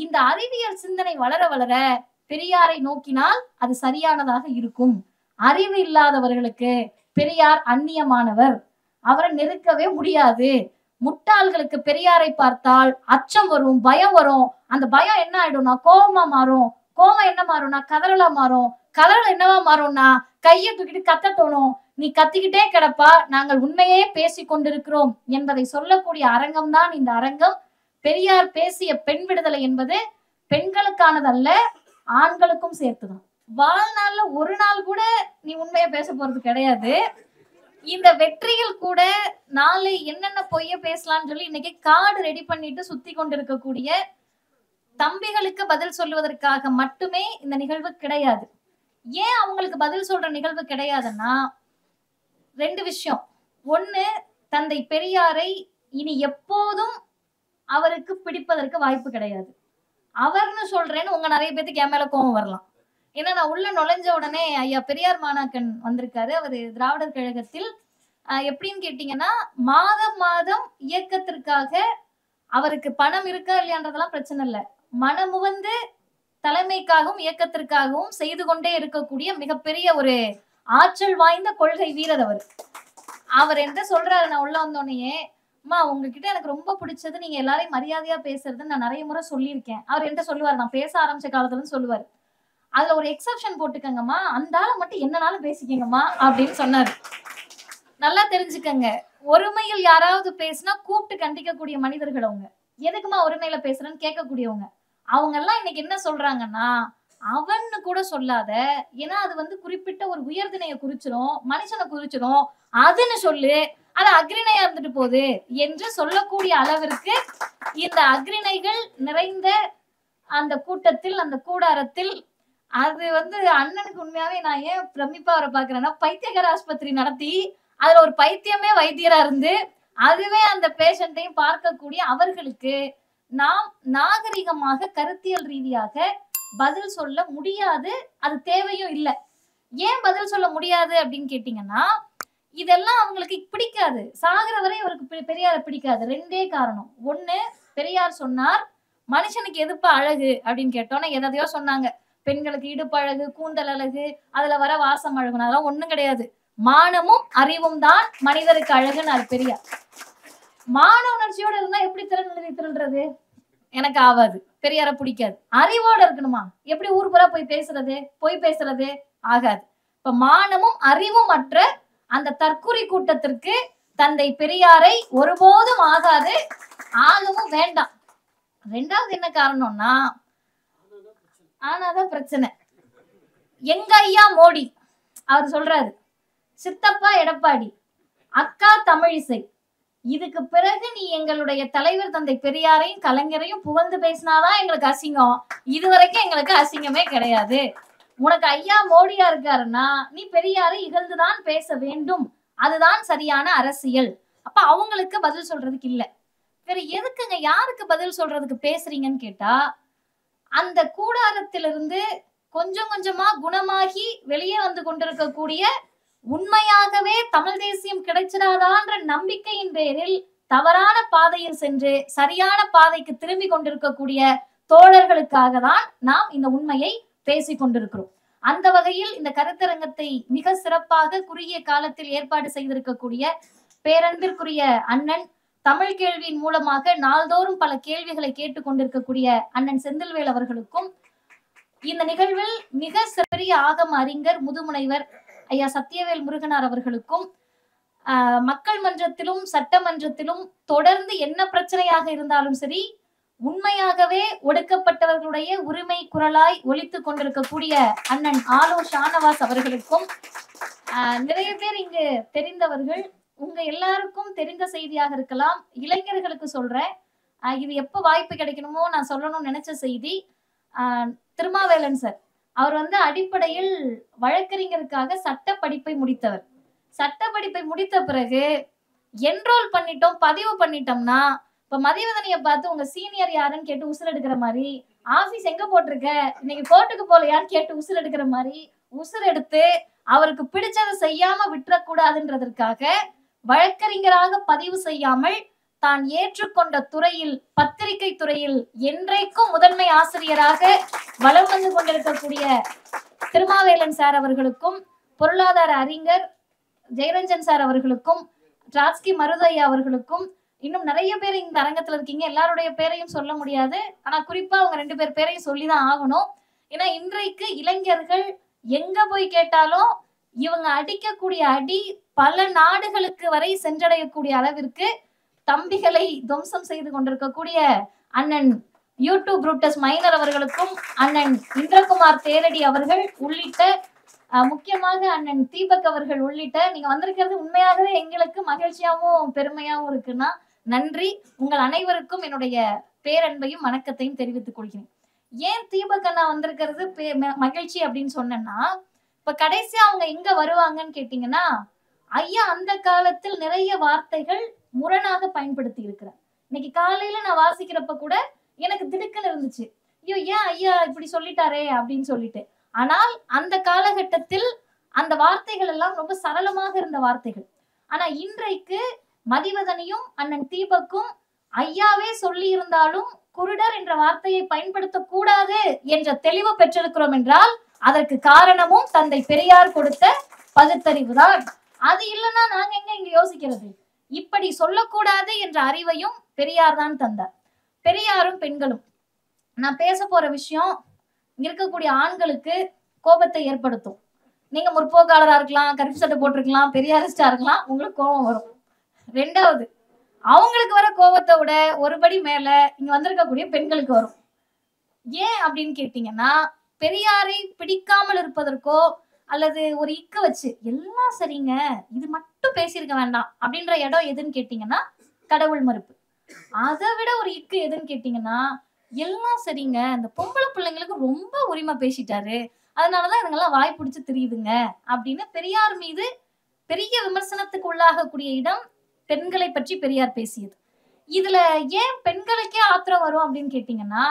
இந்த அறிவியல் சிந்தனை வளர வளர பெரியாரை நோக்கினால் அது சரியானதாக இருக்கும். அறிவு இல்லாதவர்களுக்கு பெரியார் அந்நியமானவர், அவரை நெருக்கவே முடியாது. முட்டாள்களுக்கு பெரியாரை பார்த்தால் அச்சம் வரும், பயம் வரும். அந்த பயம் என்ன ஆயிடும்னா கோபமா மாறும். கோபம் என்ன மாறும்னா கதறலா மாறும். கதறல் என்னவா மாறும்னா கையை தூக்கிட்டு கத்த தோணும். நீ கத்திக்கிட்டே கிடப்பா, நாங்கள் உண்மையே பேசிக் கொண்டிருக்கிறோம் என்பதை சொல்லக்கூடிய அரங்கம் தான் இந்த அரங்கம். பெரியார் பேசிய பெண் விடுதலை என்பது பெண்களுக்கானதல்ல, ஆண்களுக்கும் சேர்த்துதான். வாழ்நாள்ல ஒரு நாள் கூட நீ உண்மையை பேச போறது கிடையாது. இந்த வெற்றியில் கூட நாளை என்னென்ன பொய்ய பேசலாம்னு சொல்லி இன்னைக்கு கார்டு ரெடி பண்ணிட்டு சுத்தி கொண்டிருக்கக்கூடிய தம்பிகளுக்கு பதில் சொல்லுவதற்காக மட்டுமே இந்த நிகழ்வு கிடையாது. ஏன் அவங்களுக்கு பதில் சொல்ற நிகழ்வு கிடையாதுன்னா 2 விஷயம். ஒண்ணு, தந்தை பெரியாரை இனி எப்போதும் அவருக்கு பிடிப்பதற்கு வாய்ப்பு கிடையாது. அவர்னு சொல்றேன்னு உங்க நிறைய பேத்துக்கு என் மேல கோபம் வரலாம். ஏன்னா நான் உள்ள நுழைஞ்ச உடனே ஐயா பெரியார் மாணாக்கன் வந்திருக்காரு. அவரு திராவிடர் கழகத்தில் எப்படின்னு கேட்டீங்கன்னா மாதம் மாதம் இயக்கத்திற்காக அவருக்கு பணம் இருக்கா இல்லையான்றதெல்லாம் பிரச்சனை இல்லை, மனமுவந்து தலைமைக்காகவும் இயக்கத்திற்காகவும் செய்து கொண்டே இருக்கக்கூடிய மிகப்பெரிய ஒரு ஆற்றல் வாய்ந்த கொள்கை வீரர் அவர். அவர் என்ன சொல்றாரு, நான் உள்ள வந்தோடனே, அம்மா உங்ககிட்ட எனக்கு ரொம்ப பிடிச்சது நீங்க எல்லாரையும் மரியாதையா பேசுறதுன்னு நான் நிறைய முறை சொல்லியிருக்கேன். அவர் என்ன சொல்லுவார், நான் பேச ஆரம்பிச்ச காலத்துல இருந்து சொல்லுவாரு, அதுல ஒரு எக்ஸப்ஷன் போட்டுக்கங்கம்மா, அந்த ஆளை மட்டும் என்னனாலும் பேசிக்கங்கம்மா அப்படின்னு சொன்னாரு. நல்லா தெரிஞ்சுக்கங்க, ஒருமையில் யாராவது பேசினா கூப்பிட்டு கண்டிக்கக்கூடிய மனிதர்கள் அவங்க. எதுக்குமா ஒருமையில பேசுறேன்னு கேட்கக்கூடியவங்க. அவங்க எல்லாம் இன்னைக்கு என்ன சொல்றாங்கன்னா, அவன்னு கூட சொல்லாத, ஏன்னா அது வந்து குறிப்பிட்ட ஒரு உயர்திணையை குறிச்சிடும், மனுஷனை குறிச்சிடும், அதுன்னு சொல்லு, அது அக்ரிணையா இருந்துட்டு போகுது என்று சொல்லக்கூடிய அளவிற்கு இந்த அக்ரிணைகள் நிறைந்த அந்த கூட்டத்தில், அந்த கூடாரத்தில், அது வந்து அண்ணனுக்கு உண்மையாவே நான் ஏன் பிரமிப்பா வர பாக்குறேன்னா, பைத்தியகார ஆஸ்பத்திரி நடத்தி அதுல ஒரு பைத்தியமே வைத்தியரா இருந்து அதுவே அந்த பேஷண்ட்டையும் பார்க்கக்கூடிய அவர்களுக்கு நாம் நாகரிகமாக கருத்தியல் ரீதியாக பதில் சொல்ல முடியாது, அது தேவையும் இல்லை. ஏன் பதில் சொல்ல முடியாது அப்படின்னு கேட்டீங்கன்னா, இதெல்லாம் அவங்களுக்கு பிடிக்காது. சாகிற வரை அவருக்கு பெரியாரை பிடிக்காது. 2 காரணம். ஒண்ணு, பெரியார் சொன்னார் மனுஷனுக்கு எதுப்பா அழகு அப்படின்னு கேட்டோன்னா எதையோ சொன்னாங்க. பெண்களுக்கு இடுப்பு அழகு, கூந்தல் அழகு, அதுல வர வாசம் அழகுன்னு, அதெல்லாம் ஒண்ணும் கிடையாது. மானமும் அறிவும் தான் மனிதருக்கு அழகுன்னு பெரியார். மான உணர்ச்சியோட இருந்தா எப்படி திருடுறது? எனக்கு ஆகாது, பெரியார பிடிக்காது. அறிவோட இருக்கணுமா, எப்படி ஊர் பூரா போய் பேசுறது, பொய் பேசுறது ஆகாது. இப்ப மானமும் அறிவும் அற்ற அந்த தற்குறி கூட்டத்திற்கு தந்தை பெரியாரை ஒருபோதும் ஆகாது, ஆகவும் வேண்டாம். 2வது என்ன காரணம்னா, ஆனாதான் பிரச்சனை. எங்க ஐயா மோடி அவர் சொல்றாரு, சித்தப்பா எடப்பாடி, அக்கா தமிழிசை, இதுக்கு பிறகு நீ எங்களுடைய தலைவர் தந்தை பெரியாரையும் கலைஞரையும் புகழ்ந்து பேசினாதான் எங்களுக்கு அசிங்கம், இதுவரைக்கும் எங்களுக்கு அசிங்கமே கிடையாது. உனக்கு ஐயா மோடியா இருக்காருன்னா நீ பெரியாரை இகழ்ந்துதான் பேச வேண்டும், அதுதான் சரியான அரசியல். அப்ப அவங்களுக்கு பதில் சொல்றதுக்கு இல்ல. வேற எதுக்குங்க, யாருக்கு பதில் சொல்றதுக்கு பேசுறீங்கன்னு கேட்டா, அந்த கூடாரத்திலிருந்து கொஞ்சம் கொஞ்சமா குணமாகி வெளியே வந்து கொண்டிருக்கக்கூடிய, உண்மையாகவே தமிழ் தேசியம் கிடைச்சிடாதான்ற நம்பிக்கையின் பேரில் தவறான பாதையில் சென்று சரியான பாதைக்கு திரும்பி கொண்டிருக்கக்கூடிய தோழர்களுக்காக தான் நாம் இந்த உண்மையை பேசிக் கொண்டிருக்கிறோம். அந்த வகையில் இந்த கருத்தரங்கத்தை மிக சிறப்பாக குறுகிய காலத்தில் ஏற்பாடு செய்திருக்கக்கூடிய பேரன்பிற்குரிய அண்ணன், தமிழ் கேள்வியின் மூலமாக நாள்தோறும் பல கேள்விகளை கேட்டுக் கொண்டிருக்கக்கூடிய அண்ணன் செந்தில்வேல் அவர்களுக்கும், இந்த நிகழ்வில் மிக சிறிய ஆகம அறிஞர் முதுமுனைவர் ஐயா சத்தியவேல் முருகனார் அவர்களுக்கும், மக்கள் மன்றத்திலும் சட்டமன்றத்திலும் தொடர்ந்து என்ன பிரச்சனையாக இருந்தாலும் சரி உண்மையாகவே ஒடுக்கப்பட்டவர்களுடைய உரிமை குரலாய் ஒலித்துக் கொண்டிருக்கக்கூடிய அண்ணன் ஆலோ ஷானவாஸ் அவர்களுக்கும், நிறைய பேர் இங்கு தெரிந்தவர்கள், உங்க எல்லாருக்கும் தெரிந்த செய்தியாக இருக்கலாம், இளைஞர்களுக்கு சொல்றேன், இது எப்ப வாய்ப்பு கிடைக்கணுமோ நான் சொல்லணும்னு நினைச்ச செய்தி. திருமாவேலன் சார் அவர் வந்து அடிப்படையில் வழக்கறிஞருக்காக சட்ட படிப்பை முடித்தவர். சட்ட படிப்பை முடித்த பிறகு என்ரோல் பண்ணிட்டோம், பதிவு பண்ணிட்டோம்னா, இப்ப மதிவதனைய பார்த்து உங்க சீனியர் யாருன்னு கேட்டு உசுர் எடுக்கிற மாதிரி, ஆபீஸ் எங்க போட்டிருக்க, இன்னைக்கு கோர்ட்டுக்கு போலையான்னு கேட்டு உசுர் எடுக்கிற மாதிரி உசுர் எடுத்து அவருக்கு பிடிச்சதை செய்யாம விட்டுறக்கூடாதுன்றதற்காக வழக்கறிஞராக பதிவு செய்யாமல் தான் ஏற்றுக்கொண்ட துறையில், பத்திரிகை துறையில் என்றைக்கும் முதன்மை ஆசிரியராக வலம் வந்து கொண்டிருக்கக்கூடிய திருமாவேலன் சார் அவர்களுக்கும், பொருளாதார அறிஞர் ஜெயரஞ்சன் சார் அவர்களுக்கும், டிராட்ஸ்கி மருதையா அவர்களுக்கும், இன்னும் நிறைய பேர் இந்த அரங்கத்துல இருக்கீங்க. எல்லாருடைய பேரையும் சொல்ல முடியாது. ஆனா குறிப்பா அவங்க 2 பேர் பேரையும் சொல்லிதான் ஆகணும். ஏன்னா இன்றைக்கு இளைஞர்கள் எங்க போய் கேட்டாலும் இவங்க அடிக்கக்கூடிய அடி பல நாடுகளுக்கு வரை சென்றடையக்கூடிய அளவிற்கு தம்பிகளை துவம்சம் செய்து கொண்டிருக்கக்கூடிய அண்ணன் யூடியூப் புரூட்டஸ் மைனர் அவர்களுக்கும், அண்ணன் இந்திரகுமார் தேரடி அவர்கள் உள்ளிட்ட, முக்கியமாக அண்ணன் தீபக் அவர்கள் உள்ளிட்ட, நீங்க வந்திருக்கிறது உண்மையாகவே எங்களுக்கு மகிழ்ச்சியாகவும் பெருமையாகவும் இருக்குன்னா நன்றி. உங்கள் அனைவருக்கும் என்னுடைய பேரன்பையும் வணக்கத்தையும் தெரிவித்துக் கொள்கிறேன். ஏன் தீபக் அண்ணா வந்திருக்கிறது மகிழ்ச்சி அப்படின்னு சொன்னா, இப்ப கடைசியா அவங்க எங்க வருவாங்கன்னு கேட்டீங்கன்னா, ஐயா அந்த காலத்தில் நிறைய வார்த்தைகள் முரணாக பயன்படுத்தி இருக்கிறார். இன்னைக்கு காலையில நான் வாசிக்கிறப்ப கூட எனக்கு திடுக்குன்னு இருந்துச்சு, ஐயோ ஏன் ஐயா இப்படி சொல்லிட்டாரே அப்படின்னு சொல்லிட்டு. ஆனால் அந்த காலகட்டத்தில் அந்த வார்த்தைகள் எல்லாம் ரொம்ப சரளமாக இருந்த வார்த்தைகள். ஆனா இன்றைக்கு மதிவதனையும் அண்ணன் தீபக்கும் ஐயாவே சொல்லி இருந்தாலும் குருடர் என்ற வார்த்தையை பயன்படுத்த கூடாது என்ற தெளிவு பெற்றிருக்கிறோம் என்றால் அதற்கு காரணமும் தந்தை பெரியார் கொடுத்த பகுத்தறிவு தான். அது இல்லைன்னா நாங்க எங்க இங்க யோசிக்கிறது? இப்படி சொல்லக்கூடாது என்ற அறிவையும் பெரியார் தான் தந்தார். பெரியாரும் பெண்களும், நான் பேச போற விஷயம் இருக்கக்கூடிய ஆண்களுக்கு கோபத்தை ஏற்படுத்தும். நீங்க முற்போக்காளரா இருக்கலாம், கருப்பு சட்டை போட்டிருக்கலாம், பெரியாரிஸ்டா இருக்கலாம், உங்களுக்கு கோபம் வரும். 2வது, அவங்களுக்கு வர கோபத்தை விட ஒருபடி மேல இங்க வந்திருக்கக்கூடிய பெண்களுக்கு வரும். ஏன் அப்படின்னு கேட்டீங்கன்னா, பெரியாரை பிடிக்காமல் இருப்பதற்கோ அல்லது ஒரு இக்கு வச்சு எல்லாம் சரிங்க இது மட்டும் பேசியிருக்க வேண்டாம் அப்படின்ற இடம் எதுன்னு கேட்டீங்கன்னா கடவுள் மறுப்பு. அதை விட ஒரு இக்கு எதுன்னு கேட்டீங்கன்னா, எல்லாம் சரிங்க இந்த பொம்பளை பிள்ளைங்களுக்கு ரொம்ப உரிமை பேசிட்டாரு, அதனாலதான் இவங்கெல்லாம் வாய் பிடிச்சு தெரியுதுங்க அப்படின்னு பெரியார் மீது பெரிய விமர்சனத்துக்கு உள்ளாகக்கூடிய இடம் பெண்களை பற்றி பெரியார் பேசியது. இதுல ஏன் பெண்களுக்கே ஆத்திரம் வரும் அப்படின்னு கேட்டீங்கன்னா,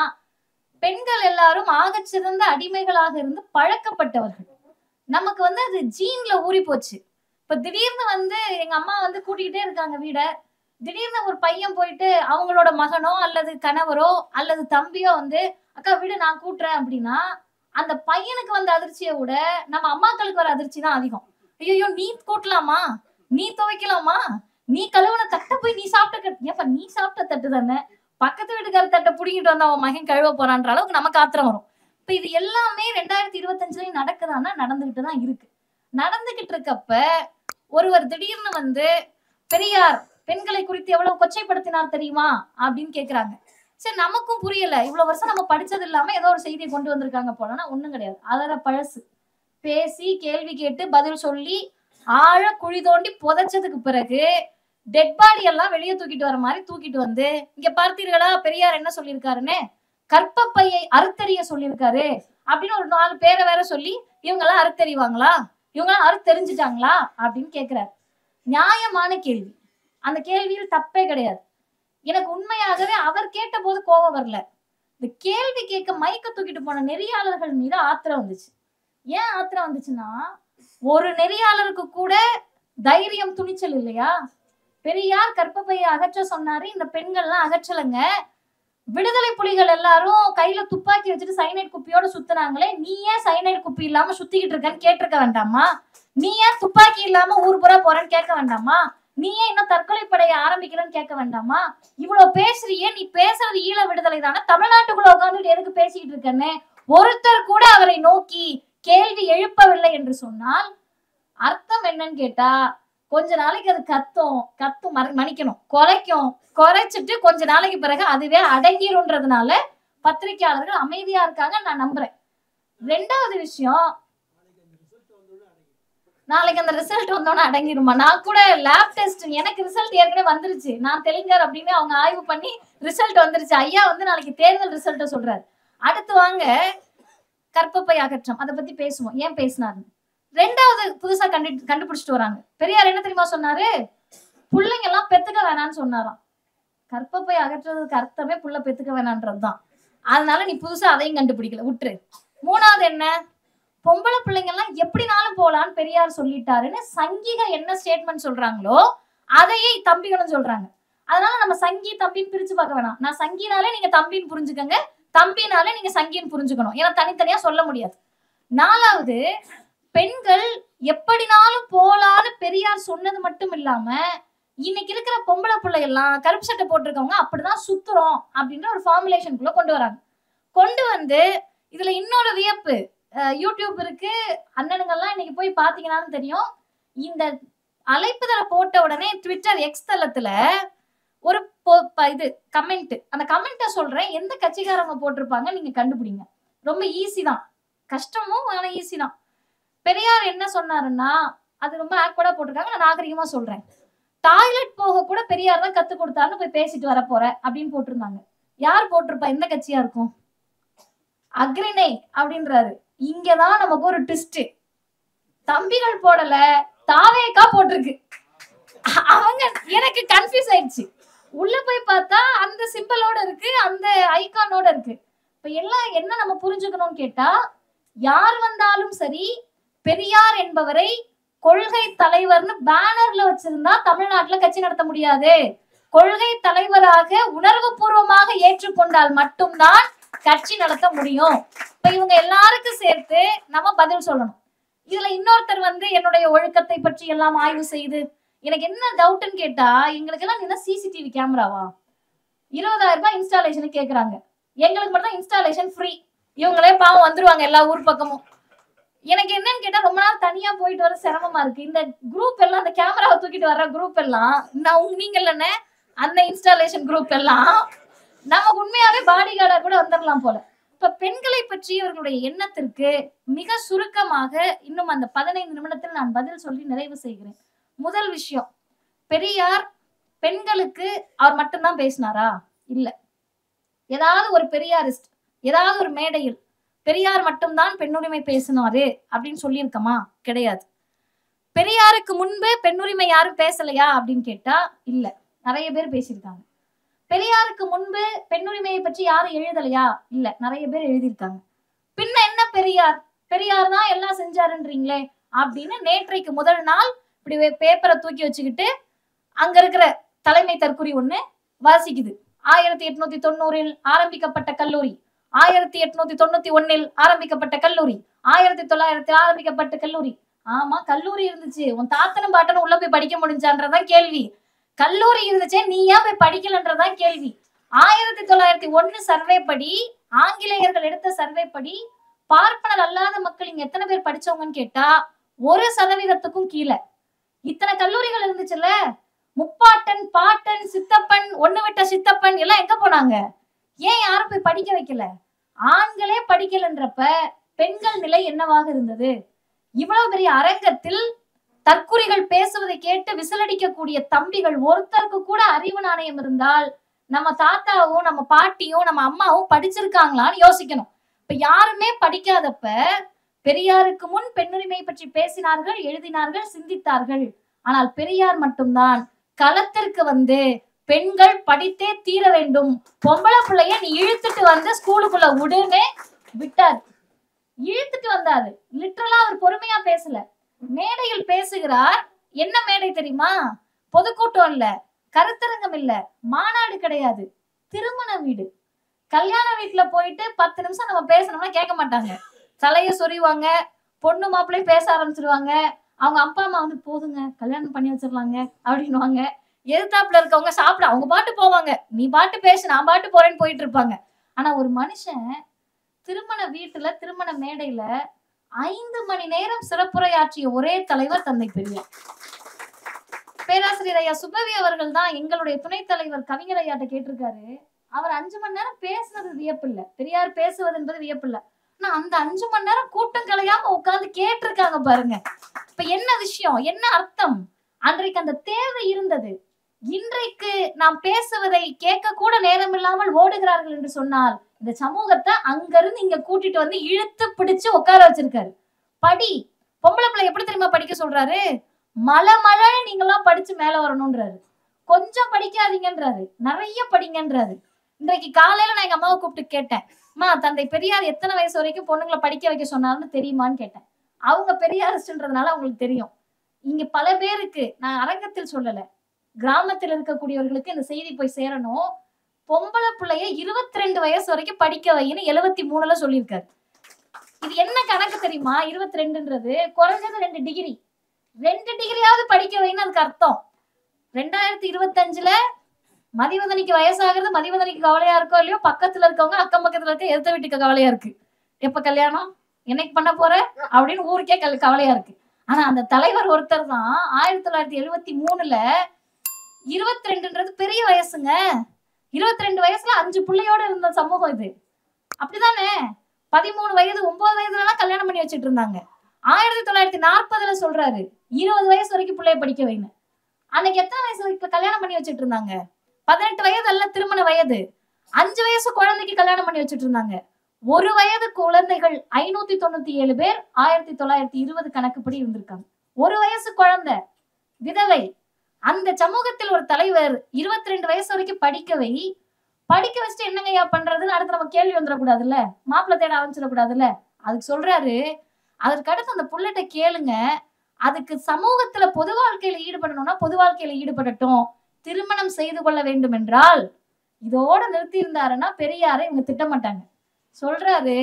பெண்கள் எல்லாரும் ஆகச்சிறந்த அடிமைகளாக இருந்து பழக்கப்பட்டவர்கள். நமக்கு அது ஜீன்ல ஊறி போச்சு. இப்ப திடீர்னு எங்க அம்மா கூட்டிக்கிட்டே இருக்காங்க வீட, திடீர்னு ஒரு பையன் போயிட்டு அவங்களோட மகனோ அல்லது கணவரோ அல்லது தம்பியோ அக்கா வீடு நான் கூட்டுறேன் அப்படின்னா, அந்த பையனுக்கு வந்த அதிர்ச்சியை விட நம்ம அம்மாக்களுக்கு வர அதிர்ச்சி தான் அதிகம். ஐயோ நீ கூட்டலாமா, நீ துவைக்கலாமா, நீ கழுவுன தட்டை போய் நீ சாப்பிட்ட, ஏப்பா நீ சாப்பிட்ட தட்டு தானே, பக்கத்து வீட்டுக்கார தட்டை புடிங்கிட்டு வந்தா அவன் மகன் கழுவ போறான்ற அளவுக்கு நமக்கு ஆத்திரம் வரும். இப்ப இது எல்லாமே 2025 நடக்குதான்னா நடந்துகிட்டு தான் இருக்கு. நடந்துகிட்டு இருக்கப்ப ஒருவர் திடீர்னு பெரியார் பெண்களை குறித்து எவ்வளவு கொச்சைப்படுத்தினார் தெரியுமா அப்படின்னு கேக்குறாங்க. சரி நமக்கும் புரியல, இவ்வளவு வருஷம் நம்ம படிச்சது இல்லாம ஏதோ ஒரு செய்தியை கொண்டு வந்திருக்காங்க போலன்னா ஒண்ணும் கிடையாது. அதர பழசு பேசி கேள்வி கேட்டு பதில் சொல்லி ஆழ குழி தோண்டி புதைச்சதுக்கு பிறகு டெட் பாடி எல்லாம் வெளியே தூக்கிட்டு வர மாதிரி தூக்கிட்டு இங்க பார்த்தீர்களா பெரியார் என்ன சொல்லியிருக்காருன்னு, கற்பப்பையை அறுத்தறிய சொல்லியிருக்காரு அப்படின்னு ஒரு 4 பேரை வேற சொல்லி இவங்க எல்லாம் அறுத்தறிவாங்களா, இவங்க எல்லாம் அறுத்தெறிஞ்சிட்டாங்களா அப்படின்னு கேட்கிறாரு. நியாயமான கேள்வி, அந்த கேள்வியில் தப்பே கிடையாது. எனக்கு உண்மையாகவே அவர் கேட்ட போது கோபம் வரல, இந்த கேள்வி கேட்க மைக்க தூக்கிட்டு போன நெறியாளர்கள் மீது ஆத்திரம் வந்துச்சு. ஏன் ஆத்திரம் வந்துச்சுன்னா, ஒரு நெறியாளருக்கு கூட தைரியம் துணிச்சல் இல்லையா? பெரியார் கற்பப்பையை அகற்ற சொன்னாரு, இந்த பெண்கள்லாம் அகற்றலைங்க. விடுதலை புலிகள் எல்லாரும் கையில துப்பாக்கி வச்சுட்டு சைனைட் குப்பியோட சுத்துனாங்களே, நீ ஏன் சைனைட் குப்பி இல்லாம சுத்திக்கிட்டு இருக்கன்னு கேட்டிருக்க வேண்டாமா? நீ ஏன் துப்பாக்கி இல்லாம ஊர் புறா போறன்னு கேட்க வேண்டாமா? நீ ஏன் இன்னும் தற்கொலை படையை ஆரம்பிக்கிறன்னு கேட்க வேண்டாமா? இவ்வளவு பேசுறியே, நீ பேசுறது ஈழ விடுதலை தானே, தமிழ்நாட்டுக்குள்ள உட்காந்துட்டு எதுக்கு பேசிக்கிட்டு இருக்கன்னு ஒருத்தர் கூட அவரை நோக்கி கேள்வி எழுப்பவில்லை என்று சொன்னால் அர்த்தம் என்னன்னு கேட்டா, கொஞ்ச நாளைக்கு அது கத்தும் மன்னிக்கணும் குறைக்கும், குறைச்சிட்டு கொஞ்ச நாளைக்கு பிறகு அதுவே அடங்கிரும்ன்றதுனால பத்திரிகையாளர்கள் அமைதியா இருக்காங்க நான் நம்புறேன். 2வது விஷயம், நாளைக்கு அந்த ரிசல்ட் வந்தோன்னு அடங்கிருமா? நான் கூட லேப் டெஸ்ட் எனக்கு ரிசல்ட் ஏற்கனவே வந்துருச்சு, நான் தெலுங்கர் அப்படின்னு அவங்க ஆய்வு பண்ணி ரிசல்ட் வந்துருச்சு. ஐயா நாளைக்கு தேர்தல் ரிசல்ட்ட சொல்றாரு. அடுத்து வாங்க கற்பப்பை அகற்றம், அதை பத்தி பேசுவோம், ஏன் பேசினாருன்னு. 2வது புதுசா கண்டுபிடிச்சிட்டு வராங்க. பெரியார் என்ன தெரியுமா சொன்னாரு, பிள்ளைங்க எல்லாம் பெத்துக்க வேணான்னு சொன்னாராம். கற்பப்பை அகற்றுறதுக்கு அர்த்தமே புள்ள பெத்துக்க வேணான்றதுதான். அதனால நீ புதுசா அதையும் கண்டுபிடிக்கல, விட்டுரு. 3வது என்ன, பொம்பளை பிள்ளைங்க எல்லாம் எப்படினாலும் போலான்னு பெரியார் சொல்லிட்டாருன்னு சங்கிக என்ன ஸ்டேட்மெண்ட் சொல்றாங்களோ அதையே தம்பிகளும் சொல்றாங்க. அதனால நம்ம சங்கி தம்பின்னு பிரிச்சு பார்க்க வேணாம். நான் சங்கினாலே நீங்க தம்பின்னு புரிஞ்சுக்கங்க, தம்பினாலே நீங்க சங்கின்னு புரிஞ்சுக்கணும். ஏன்னா தனித்தனியா சொல்ல முடியாது. 4வது, பெண்கள் எப்படினாலும் போலான்னு பெரியார் சொன்னது மட்டும் இல்லாம, இன்னைக்கு இருக்கிற பொம்பளை பிள்ளை எல்லாம் கருப்பு சட்டை போட்டிருக்கவங்க அப்படிதான் சுத்துறோம் அப்படின்ற ஒரு ஃபார்முலேஷனுக்குள்ள கொண்டு வராங்க. கொண்டு வந்து இதுல இன்னொரு வியப்பு, யூடியூப் இருக்கு, அண்ணனுங்கெல்லாம் இன்னைக்கு போய் பாத்தீங்கன்னாலும் தெரியும். இந்த அழைப்புதலை போட்ட உடனே ட்விட்டர் எக்ஸ் தளத்துல ஒரு இது கமெண்ட், அந்த கமெண்ட்டை சொல்றேன், எந்த கட்சிக்காரங்க போட்டிருப்பாங்க நீங்க கண்டுபிடிங்க. ரொம்ப ஈஸி தான், கஷ்டமும் ஆனா ஈஸி தான். பெரியார் என்ன சொன்னாருன்னா, அது ரொம்ப ஆக்வர்டா போட்டிருக்காங்க, நான் நாகரிகமா சொல்றேன். டாய்லெட் போக கூட பெரியார் தான் கத்து கொடுத்தாருன்னு போய் பேசிட்டு வர போற அப்படின்னு போட்டிருந்தாங்க. யார் போட்டிருப்பா? எந்த கட்சியா இருக்கும்? அக்ரிணை அப்படின்றாரு. இங்கதான் நமக்கு ஒரு ட்விஸ்ட். தம்பிகள் போடல, தாவேக்கா போட்டிருக்கு. அவங்க எனக்கு கன்ஃபியூஸ் ஆயிடுச்சு. உள்ள போய் பார்த்தா அந்த சிம்பிளோட இருக்கு, அந்த ஐகானோட இருக்கு. இப்ப எல்லாம் என்ன நம்ம புரிஞ்சுக்கணும்னு கேட்டா, யார் வந்தாலும் சரி, பெரியார் என்பவரை கொள்கை தலைவர்னு பேனர்ல வச்சிருந்தா தமிழ்நாட்டுல கட்சி நடத்த முடியாது. கொள்கை தலைவராக உணர்வு பூர்வமாக ஏற்றுக்கொண்டால் மட்டும்தான் கட்சி நடத்த முடியும். இப்ப இவங்க எல்லாருக்கும் சேர்த்து நம்ம பதில் சொல்லணும். இதுல இன்னொருத்தர் வந்து என்னுடைய ஒழுக்கத்தை பற்றி எல்லாம் ஆய்வு செய்து, எனக்கு என்ன டவுட்னு கேட்டா, எங்களுக்கு எல்லாம் என்ன சிசிடிவி கேமராவா? 20,000 ரூபாய் இன்ஸ்டாலேஷன் கேக்குறாங்க. எங்களுக்கு மட்டும் இன்ஸ்டாலேஷன் ஃப்ரீ. இவங்களே பாவம் வந்துருவாங்க எல்லா ஊர் பக்கமும். எனக்கு என்னன்னு கேட்டா, ரொம்ப நாள் தனியா போயிட்டு வர சிரமமா இருக்கு. இந்த குரூப் எல்லாம், அந்த கேமராவை தூக்கிட்டு வர்ற குரூப் எல்லாம், நீங்க இல்லைன்னு அந்த இன்ஸ்டாலேஷன் குரூப் எல்லாம் நமக்கு உண்மையாவே பாடி கார்டா கூட வந்துடலாம் போல. இப்ப பெண்களை பற்றி அவர்களுடைய எண்ணத்திற்கு மிக சுருக்கமாக இன்னும் அந்த 15 நிமிடத்தில் நான் பதில் சொல்லி நிறைவு செய்கிறேன். முதல் விஷயம், பெரியார் பெண்களுக்கு அவர் மட்டும்தான் பேசினாரா? இல்ல. ஏதாவது ஒரு பெரியாரிஸ்ட் ஏதாவது ஒரு மேடையில் பெரியார் மட்டும்தான் பெண்ணுரிமை பேசினாரு அப்படின்னு சொல்லியிருக்கமா? கிடையாது. பெரியாருக்கு முன்பு பெண்ணுரிமை யாரும் பேசலையா அப்படின்னு கேட்டா இல்ல, நிறைய பேர் பேசியிருக்காங்க. பெரியாருக்கு முன்பு பெண்ணுரிமையை பற்றி யாரும் எழுதலையா? இல்ல, நிறைய பேர் எழுதியிருக்காங்க. பின்ன என்ன பெரியார்? பெரியார் தான் எல்லாம் செஞ்சாருன்றீங்களே அப்படின்னு நேற்றைக்கு முதல் நாள் இப்படி பேப்பரை தூக்கி வச்சுக்கிட்டு அங்க இருக்கிற தலைமை தற்குறி ஒண்ணு வாசிக்குது. 1890 ஆரம்பிக்கப்பட்ட கல்லூரி, 1891 ஆரம்பிக்கப்பட்ட கல்லூரி, 1900 ஆரம்பிக்கப்பட்ட கல்லூரி. ஆமா, கல்லூரி இருந்துச்சு, உன் தாத்தனும் பாட்டனும் உள்ள போய் படிக்க முடிஞ்சான்றதான் கேள்வி. கல்லூரி இருந்துச்சே, நீ ஏன் போய் படிக்கலன்றதான் கேள்வி. 1901 சர்வே படி, ஆங்கிலேயர்கள் எடுத்த சர்வே படி பார்ப்பனர் அல்லாத மக்கள் இங்க எத்தனை பேர் படிச்சவங்கன்னு கேட்டா 1% கீழே. இத்தனை கல்லூரிகள் இருந்துச்சுல்ல, முப்பாட்டன், பாட்டன், சித்தப்பன், ஒண்ணு விட்ட சித்தப்பன் எல்லாம் எங்க போனாங்க? ஏன் யாரும் போய் படிக்க வைக்கல? ஆண்களே படிக்கலன்றப்ப பெண்கள் நிலை என்னவாக இருந்தது? இவ்வளவு பெரிய அரங்கத்தில் தற்குறிகள் பேசுவதை கேட்டு விசிலடிக்கக்கூடிய தம்பிகள் ஒருத்தருக்கு கூட அறிவு நாணயம் இருந்தால் நம்ம தாத்தாவும் நம்ம பாட்டியும் நம்ம அம்மாவும் படிச்சிருக்காங்களான்னு யோசிக்கணும். இப்ப யாருமே படிக்காதப்ப பெரியாருக்கு முன் பெண்ணுரிமை பற்றி பேசினார்கள், எழுதினார்கள், சிந்தித்தார்கள். ஆனால் பெரியார் மட்டும்தான் களத்திற்கு வந்து பெண்கள் படித்தே தீர வேண்டும், பொம்பளை பிள்ளைய நீ இழுத்துட்டு வந்து ஸ்கூலுக்குள்ள விடுன்னு விட்டாரு. இழுத்துட்டு வந்தாரு. லிட்டரலா அவர் பொறுமையா பேசல, மேடையில் பேசுகிறார். என்ன மேடை தெரியுமா? பொதுக்கூட்டம் இல்ல, கருத்தரங்கம் இல்ல, மாநாடு கிடையாது, திருமண வீடு. கல்யாண வீட்டுல போயிட்டு 10 நிமிஷம் நம்ம பேசணும்னா கேட்க மாட்டாங்க, தலைய சொறிவாங்க, பொண்ணு மாப்பிள்ளையும் பேச ஆரம்பிச்சிருவாங்க. அவங்க அப்பா அம்மா வந்து போதுங்க கல்யாணம் பண்ணி வச்சிடலாங்க அப்படின்னுவாங்க. எதிர்த்தாப்புல இருக்கவங்க சாப்பிட அவங்க பாட்டு போவாங்க, நீ பாட்டு பேசு நான் பாட்டு போறேன்னு போயிட்டு இருப்பாங்க. ஆனா ஒரு மனுஷன் திருமண வீட்டுல திருமண மேடையில 5 மணி நேரம் சிறப்புரையாற்றிய ஒரே தலைவர் தந்தை பெரியார். பேராசிரியர் ஐயா சுபவி அவர்கள் தான் எங்களுடைய துணைத் தலைவர் கவிஞர் ஐயாட்ட கேட்டிருக்காரு. அவர் 5 மணி நேரம் பேசுனது வியப்பில்லை, பெரியார் பேசுவது என்பது வியப்பில்லை. ஆனா அந்த 5 மணி நேரம் கூட்டம் கலையாம உட்கார்ந்து கேட்டிருக்காங்க பாருங்க. இப்ப என்ன விஷயம், என்ன அர்த்தம்? அன்றைக்கு அந்த தேவை இருந்தது. இன்றைக்கு நாம் பேசுவதை கேட்க கூட நேரம் இல்லாமல் ஓடுகிறார்கள் என்று சொன்னால் இந்த சமூகத்தை அங்கிருந்து இங்க கூட்டிட்டு வந்து இழுத்து பிடிச்சு உட்கார வச்சிருக்காரு. படி, பொம்பளை பிள்ளை எப்படி தெரியுமா படிக்க சொல்றாரு? மலை நீங்களாம் படிச்சு மேல வரணும்ன்றாரு. கொஞ்சம் படிக்காதீங்கன்றாரு, நிறைய படிங்கன்றாரு. இன்றைக்கு காலையில நான் எங்க அம்மாவை கூப்பிட்டு கேட்டேன், அம்மா தந்தை பெரியார் எத்தனை வயசு வரைக்கும் பொண்ணுங்களை படிக்க வைக்க சொன்னாருன்னு தெரியுமான்னு கேட்டேன். அவங்க பெரியாரிஸ்ட்ன்றதுனால அவங்களுக்கு தெரியும். இங்க பல பேருக்கு நான் அரங்கத்தில் சொல்லல, கிராமத்தில் இருக்கக்கூடியவர்களுக்கு இந்த செய்தி போய் சேரணும். பொம்பளை பிள்ளைய 22 வயசு வரைக்கும் படிக்க வைன்னு 73ல சொல்லியிருக்காரு. இது என்ன கணக்கு தெரியுமா? 22ன்றது குறைஞ்சது 2 டிகிரி. 2 டிகிரியாவது படிக்க வைன்னு அதுக்கு அர்த்தம். 2025ல மதிவதனிக்கு வயசாகிறது, மதிவதனிக்கு கவலையா இருக்கோ இல்லையோ, பக்கத்துல இருக்கவங்க அக்கம் பக்கத்துல இருக்க எதிர்த்த வீட்டுக்கு கவலையா இருக்கு. எப்ப கல்யாணம், என்னைக்கு பண்ண போற அப்படின்னு ஊருக்கே கவலையா இருக்கு. ஆனா அந்த தலைவர் ஒருத்தர் தான் 1973ல 22ன்றது பெரிய வயசுங்க. 22 வயசுல 5 பிள்ளையோட இருந்த சமூகம் இது. அப்படிதானே? 13 வயது 9 வயதுல எல்லாம் கல்யாணம் பண்ணி வச்சுட்டு இருந்தாங்க. 1940ல சொல்றாரு 20 வயசு வரைக்கும் பிள்ளைய படிக்க வைன்னு. அன்னைக்கு எத்தனை வயசு வரைக்கும் கல்யாணம் பண்ணி வச்சுட்டு இருந்தாங்க? 18 வயது அல்ல திருமண வயது. 5 வயசு குழந்தைக்கு கல்யாணம் பண்ணி வச்சுட்டு இருந்தாங்க. 1 வயது குழந்தைகள் 597 பேர் 1920 கணக்குப்படி இருந்திருக்காங்க. 1 வயசு குழந்தை விதவை. அந்த சமூகத்தில் ஒரு தலைவர் 22 வயசு வரைக்கும் படிக்க வச்சுட்டு என்னங்கய்யா பண்றதுன்னு அடுத்து நம்ம கேள்வி வந்துடக்கூடாதுல்ல, மாப்பிள்ளை தேட ஆரம்பிச்சிடக்கூடாதுல்ல. அதுக்கு சொல்றாரு, அதற்கு அடுத்து அந்த புள்ளட்ட கேளுங்க, அதுக்கு சமூகத்துல பொது வாழ்க்கையில ஈடுபடணும்னா பொது வாழ்க்கையில ஈடுபடட்டும். திருமணம் செய்து கொள்ள வேண்டும் என்றால் இதோட நிறுத்தி இருந்தாருன்னா பெரியாரை இவங்க திட்டமாட்டாங்க. சொல்றாரு,